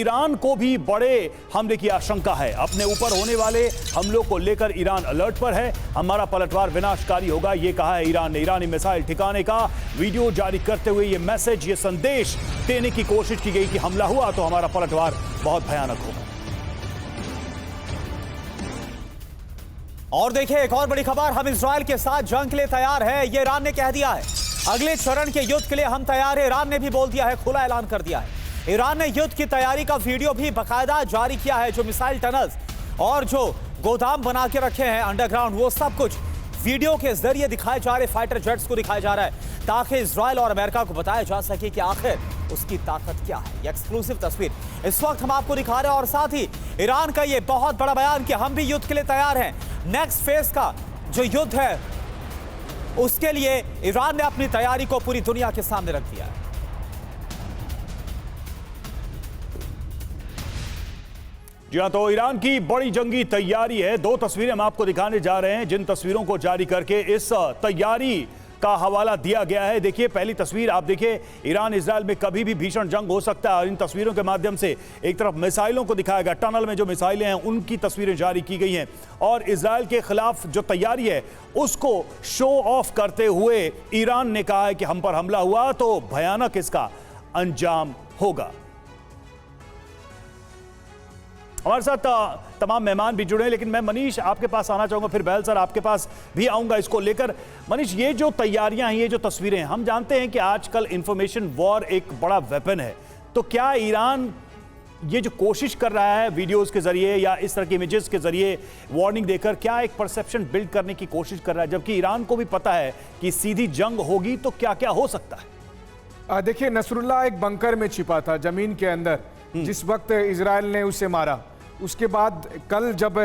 Iran को भी बड़े हमले की आशंका है। अपने ऊपर होने वाले हमलों को लेकर ईरान अलर्ट पर है। हमारा पलटवार विनाशकारी होगा, ये कहा है ईरान ने। ईरानी मिसाइल ठिकाने का वीडियो जारी करते हुए ये मैसेज, ये संदेश देने की कोशिश की गई कि हमला हुआ तो हमारा पलटवार बहुत भयानक होगा। और देखिए एक और बड़ी खबर, हम इजराइल के साथ जंग के लिए तैयार है, ये ईरान ने कह दिया है। अगले चरण के युद्ध के लिए हम तैयार है, ईरान ने भी बोल दिया है, खुला ऐलान कर दिया है। ईरान ने युद्ध की तैयारी का वीडियो भी बाकायदा जारी किया है। जो मिसाइल टनल्स और जो गोदाम बना के रखे हैं अंडरग्राउंड, वो सब कुछ वीडियो के जरिए दिखाए जा रहे, फाइटर जेट्स को दिखाया जा रहा है ताकि इजराइल और अमेरिका को बताया जा सके कि आखिर उसकी ताकत क्या है। ये एक्सक्लूसिव तस्वीर इस वक्त हम आपको दिखा रहे हैं और साथ ही ईरान का ये बहुत बड़ा बयान कि हम भी युद्ध के लिए तैयार हैं। नेक्स्ट फेज का जो युद्ध है उसके लिए ईरान ने अपनी तैयारी को पूरी दुनिया के सामने रख दिया है। जी हां, तो ईरान की बड़ी जंगी तैयारी है। दो तस्वीरें हम आपको दिखाने जा रहे हैं, जिन तस्वीरों को जारी करके इस तैयारी का हवाला दिया गया है। देखिए पहली तस्वीर आप देखिए, ईरान इजराइल में कभी भी भीषण जंग हो सकता है और इन तस्वीरों के माध्यम से एक तरफ मिसाइलों को दिखाया गया, टनल में जो मिसाइलें हैं उनकी तस्वीरें जारी की गई हैं और इजराइल के खिलाफ जो तैयारी है उसको शो ऑफ करते हुए ईरान ने कहा है कि हम पर हमला हुआ तो भयानक इसका अंजाम होगा। हमारे साथ तमाम मेहमान भी जुड़े हैं, लेकिन मैं मनीष आपके पास आना चाहूंगा, फिर बहल सर आपके पास भी आऊंगा इसको लेकर। मनीष, ये जो तैयारियां हैं, ये जो तस्वीरें हैं, हम जानते हैं कि आजकल इंफॉर्मेशन वॉर एक बड़ा वेपन है, तो क्या ईरान ये जो कोशिश कर रहा है वीडियोस के जरिए या इस तरह के इमेजेस के जरिए वार्निंग देकर, क्या एक परसेप्शन बिल्ड करने की कोशिश कर रहा है, जबकि ईरान को भी पता है कि सीधी जंग होगी तो क्या क्या हो सकता है? देखिए, नसरुल्लाह एक बंकर में छिपा था जमीन के अंदर जिस वक्त इजराइल ने उसे मारा। उसके बाद कल जब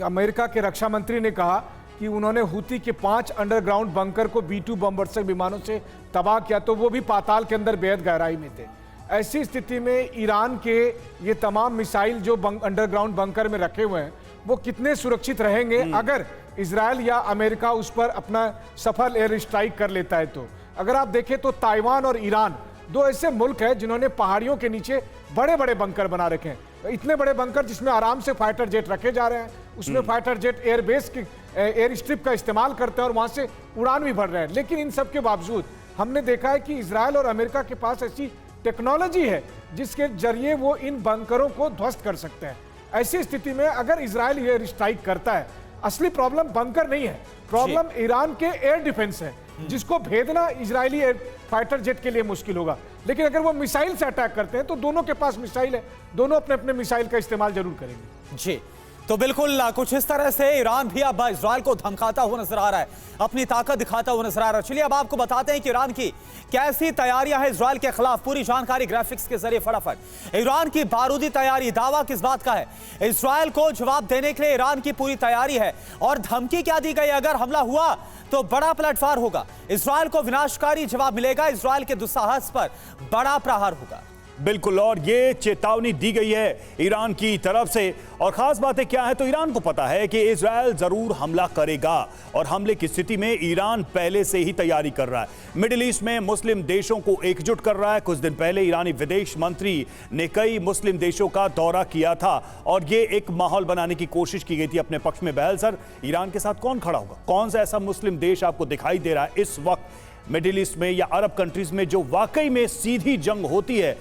अमेरिका के रक्षा मंत्री ने कहा कि उन्होंने हूती के 5 अंडरग्राउंड बंकर को B-2 बमवर्षक विमानों से तबाह किया, तो वो भी पाताल के अंदर बेहद गहराई में थे। ऐसी स्थिति में ईरान के ये तमाम मिसाइल जो अंडरग्राउंड बंकर में रखे हुए हैं वो कितने सुरक्षित रहेंगे अगर इजराइल या अमेरिका उस पर अपना सफल एयर स्ट्राइक कर लेता है। तो अगर आप देखें तो ताइवान और ईरान दो ऐसे मुल्क हैं जिन्होंने पहाड़ियों के नीचे बड़े बड़े बंकर बना रखे हैं, इतने बड़े बंकर जिसमें आराम से फाइटर जेट रखे जा रहे हैं। उसमें फाइटर जेट एयरबेस की एयर स्ट्रिप का इस्तेमाल करते हैं और वहां से उड़ान भी भर रहे हैं। लेकिन इन सब के बावजूद हमने देखा है कि इजराइल और अमेरिका के पास ऐसी टेक्नोलॉजी है जिसके जरिए वो इन बंकरों को ध्वस्त कर सकते हैं। ऐसी स्थिति में अगर इजराइल एयर स्ट्राइक करता है, असली प्रॉब्लम बंकर नहीं है, प्रॉब्लम ईरान के एयर डिफेंस है, जिसको भेदना इजरायली फाइटर जेट के लिए मुश्किल होगा। लेकिन अगर वो मिसाइल से अटैक करते हैं तो दोनों के पास मिसाइल है, दोनों अपने अपने मिसाइल का इस्तेमाल जरूर करेंगे। जी, तो बिल्कुल कुछ इस तरह से ईरान भी अब इजराइल को धमकाता हुआ नजर आ रहा है, अपनी ताकत दिखाता हुआ नजर आ रहा है। चलिए अब आपको बताते हैं कि ईरान की कैसी तैयारियां हैं इजराइल के खिलाफ, पूरी जानकारी ग्राफिक्स के जरिए फटाफट। ईरान की बारूदी तैयारी, दावा किस बात का है? इजराइल को जवाब देने के लिए ईरान की पूरी तैयारी है और धमकी क्या दी गई, अगर हमला हुआ तो बड़ा पलटवार होगा, इजराइल को विनाशकारी जवाब मिलेगा, इजराइल के दुस्साहस पर बड़ा प्रहार होगा। बिल्कुल, और ये चेतावनी दी गई है ईरान की तरफ से। और खास बातें क्या है, तो ईरान को पता है कि इजराइल जरूर हमला करेगा और हमले की स्थिति में ईरान पहले से ही तैयारी कर रहा है। मिडिल ईस्ट में मुस्लिम देशों को एकजुट कर रहा है। कुछ दिन पहले ईरानी विदेश मंत्री ने कई मुस्लिम देशों का दौरा किया था और ये एक माहौल बनाने की कोशिश की गई थी अपने पक्ष में। बहल सर, ईरान के साथ कौन खड़ा होगा? कौन सा ऐसा मुस्लिम देश आपको दिखाई दे रहा है इस वक्त मिडिल ईस्ट में या अरब कंट्रीज में जो वाकई में सीधी जंग होती है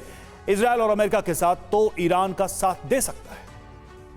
इजराइल और अमेरिका के साथ तो ईरान का साथ दे सकता है?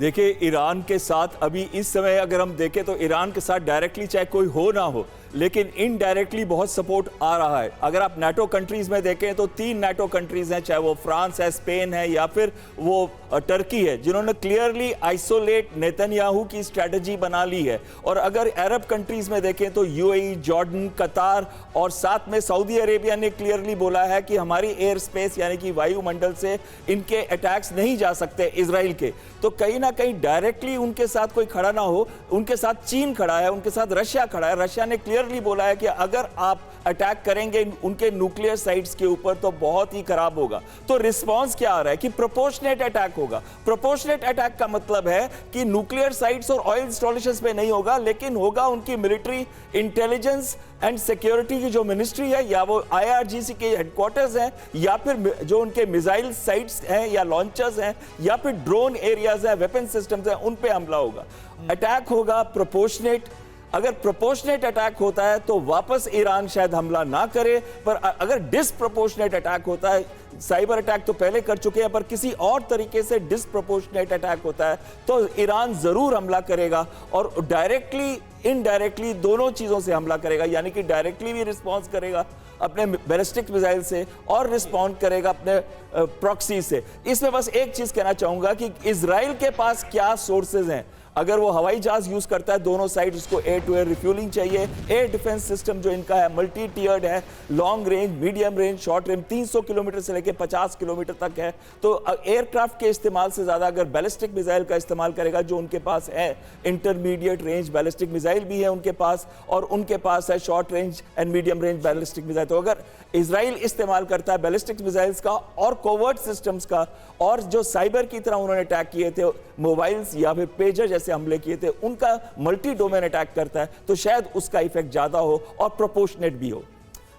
देखिए, ईरान के साथ अभी इस समय अगर हम देखें तो ईरान के साथ डायरेक्टली चाहे कोई हो ना हो, लेकिन इनडायरेक्टली बहुत सपोर्ट आ रहा है। अगर आप नाटो कंट्रीज में देखें तो 3 नाटो कंट्रीज हैं, चाहे वो फ्रांस है, स्पेन है या फिर वो टर्की है, जिन्होंने क्लियरली आइसोलेट नेतन्याहू की स्ट्रेटजी बना ली है। और अगर अरब कंट्रीज में देखें तो यूएई, जॉर्डन, कतार और साथ में सऊदी अरेबिया ने क्लियरली बोला है कि हमारी एयर स्पेस यानी कि वायुमंडल से इनके अटैक्स नहीं जा सकते इजराइल के। तो कहीं ना कहीं डायरेक्टली उनके साथ कोई खड़ा ना हो, उनके साथ चीन खड़ा है, उनके साथ रशिया खड़ा है। रशिया ने क्लियर क्लियरली बोला है कि अगर आप अटैक करेंगे उनके न्यूक्लियर साइट्स के ऊपर तो बहुत ही खराब होगा। तो रिस्पांस क्या आ रहा है कि प्रोपोर्शनेट अटैक होगा। प्रोपोर्शनेट अटैक का मतलब है कि न्यूक्लियर साइट्स और ऑयल इंस्टॉलेशंस पे नहीं होगा, लेकिन होगा उनकी मिलिट्री इंटेलिजेंस एंड सिक्योरिटी की जो मिनिस्ट्री है, या वो IRGC के हेडक्वार्टर्स हैं, या फिर जो उनके मिसाइल साइट्स हैं या लॉन्चर्स हैं, या फिर ड्रोन एरियाज हैं, वेपन सिस्टम्स हैं, उन पे हमला होगा। अटैक होगा प्रोपोर्शनेट। अगर प्रोपोर्शनेट अटैक होता है तो वापस ईरान शायद हमला ना करे, पर अगर डिसप्रोपोर्शनेट अटैक होता है, साइबर अटैक तो पहले कर चुके हैं, पर किसी और तरीके से डिसप्रोपोर्शनेट अटैक होता है तो ईरान जरूर हमला करेगा, और डायरेक्टली इनडायरेक्टली दोनों चीजों से हमला करेगा। यानी कि डायरेक्टली भी रिस्पॉन्स करेगा अपने बैलिस्टिक मिसाइल से, और रिस्पॉन्ड करेगा अपने प्रॉक्सी से। इसमें बस एक चीज कहना चाहूंगा कि इजराइल के पास क्या सोर्सेज हैं। अगर वो हवाई जहाज यूज करता है, दोनों साइड उसको एयर टू एयर रिफ्यूलिंग चाहिए। एयर डिफेंस सिस्टम जो इनका है मल्टी टियर्ड है, long range, medium range, short range, 300 kilometre से लेकर 50 किलोमीटर तक है। तो एयरक्राफ्ट के इस्तेमाल से ज्यादा अगर बैलिस्टिक मिसाइल का इस्तेमाल करेगा, जो उनके पास है इंटरमीडिएट रेंज बैलिस्टिक मिसाइल भी है उनके पास, और उनके पास है short range and medium range ballistic missile. तो अगर इजराइल इस्तेमाल करता है बैलिस्टिक मिसाइल्स का और कोवर्ट सिस्टम्स का, और जो साइबर की तरह उन्होंने अटैक किए थे, मोबाइल्स या फिर पेजर जैसे हमले किए थे, उनका मल्टी डोमेन अटैक करता है, तो शायद उसका इफेक्ट ज्यादा हो और प्रोपोर्शनेट भी हो।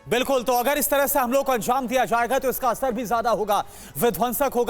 बिल्कुल, तो अगर इस तरह से हमलों को अंजाम दिया जाएगा तो इसका असर भी ज्यादा होगा, विध्वंसक होगा।